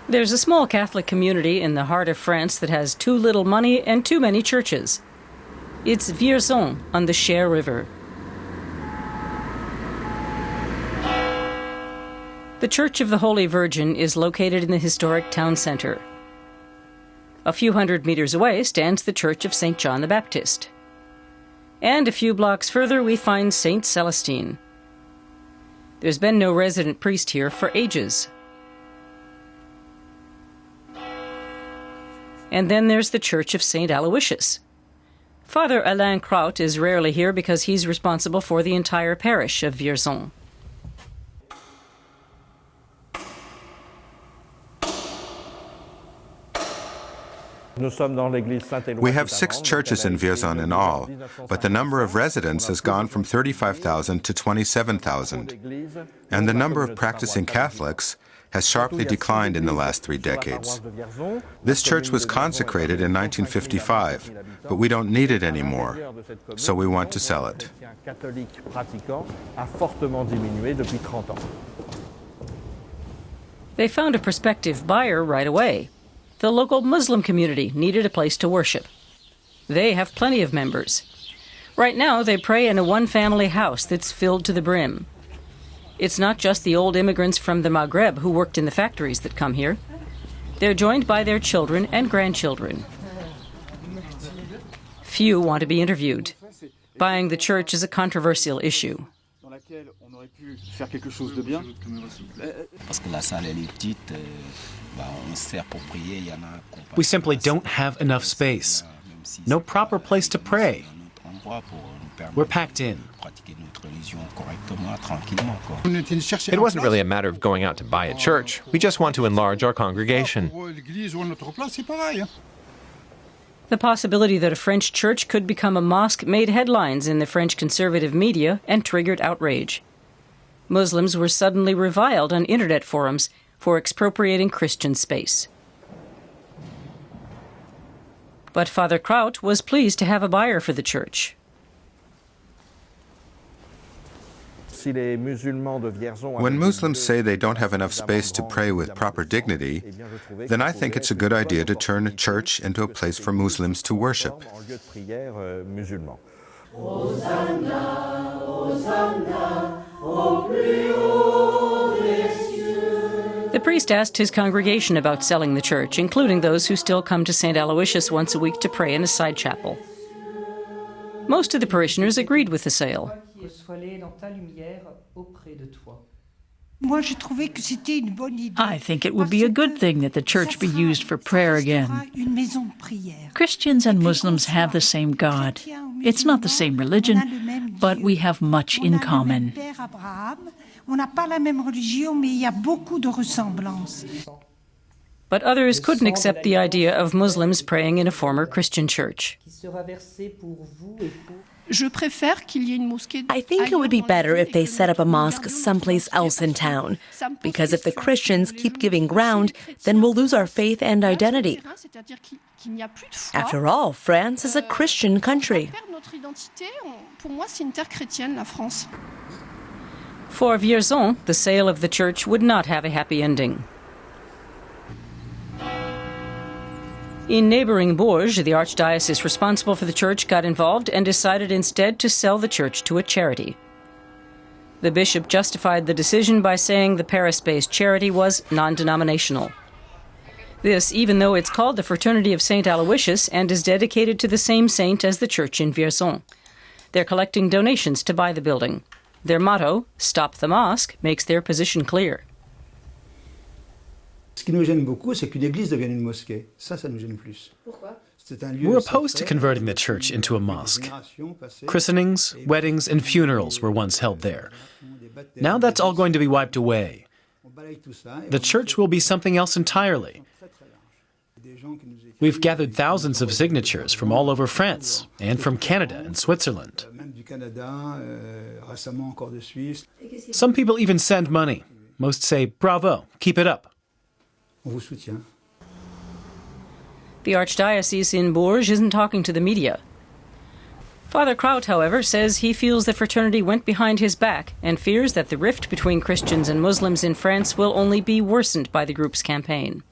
There's a small Catholic community in the heart of France that has too little money and too many churches. It's Vierzon on the Cher River. The Church of the Holy Virgin is located in the historic town center. A few hundred meters away stands the Church of St. John the Baptist. And a few blocks further we find St. Celestine. There's been no resident priest here for ages. And then there's the Church of St. Aloysius. Father Alain Kraut is rarely here because he's responsible for the entire parish of Vierzon. We have 6 churches in Vierzon in all, but the number of residents has gone from 35,000 to 27,000, and the number of practicing Catholics has sharply declined in the last 3 decades. This church was consecrated in 1955, but we don't need it anymore, so we want to sell it. They found a prospective buyer right away. The local Muslim community needed a place to worship. They have plenty of members. Right now, they pray in a one-family house that's filled to the brim. It's not just the old immigrants from the Maghreb who worked in the factories that come here. They're joined by their children and grandchildren. Few want to be interviewed. Buying the church is a controversial issue. We simply don't have enough space. No proper place to pray. We're packed in. It wasn't really a matter of going out to buy a church. We just want to enlarge our congregation. The possibility that a French church could become a mosque made headlines in the French conservative media and triggered outrage. Muslims were suddenly reviled on internet forums for expropriating Christian space. But Father Kraut was pleased to have a buyer for the church. When Muslims say they don't have enough space to pray with proper dignity, then I think it's a good idea to turn a church into a place for Muslims to worship. The priest asked his congregation about selling the church, including those who still come to St. Aloysius once a week to pray in a side chapel. Most of the parishioners agreed with the sale. I think it would be a good thing that the church be used for prayer again. Christians and Muslims have the same God. It's not the same religion, but we have much in common. But others couldn't accept the idea of Muslims praying in a former Christian church. I think it would be better if they set up a mosque someplace else in town, because if the Christians keep giving ground, then we'll lose our faith and identity. After all, France is a Christian country. For Vierzon, the sale of the church would not have a happy ending. In neighboring Bourges, the archdiocese responsible for the church got involved and decided instead to sell the church to a charity. The bishop justified the decision by saying the Paris-based charity was non-denominational. This, even though it's called the Fraternity of St. Aloysius and is dedicated to the same saint as the church in Vierzon. They're collecting donations to buy the building. Their motto, "Stop the Mosque," makes their position clear. We're opposed to converting the church into a mosque. Christenings, weddings, and funerals were once held there. Now that's all going to be wiped away. The church will be something else entirely. We've gathered thousands of signatures from all over France and from Canada and Switzerland. Some people even send money. Most say, "Bravo, keep it up." The archdiocese in Bourges isn't talking to the media. Father Kraut, however, says he feels the fraternity went behind his back and fears that the rift between Christians and Muslims in France will only be worsened by the group's campaign.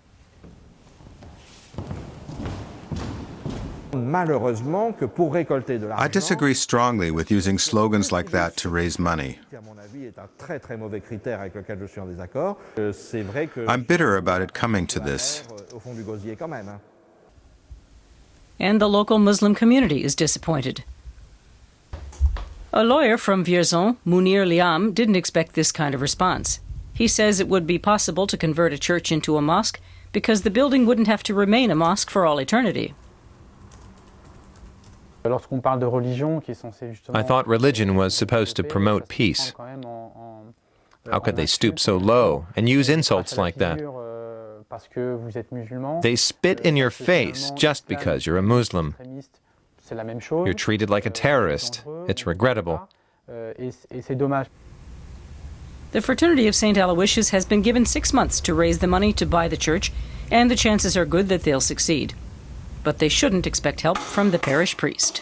I disagree strongly with using slogans like that to raise money. I'm bitter about it coming to this. And the local Muslim community is disappointed. A lawyer from Vierzon, Munir Liam, didn't expect this kind of response. He says it would be possible to convert a church into a mosque because the building wouldn't have to remain a mosque for all eternity. I thought religion was supposed to promote peace. How could they stoop so low and use insults like that? They spit in your face just because you're a Muslim. You're treated like a terrorist. It's regrettable. The Fraternity of St. Aloysius has been given 6 months to raise the money to buy the church, and the chances are good that they'll succeed. But they shouldn't expect help from the parish priest.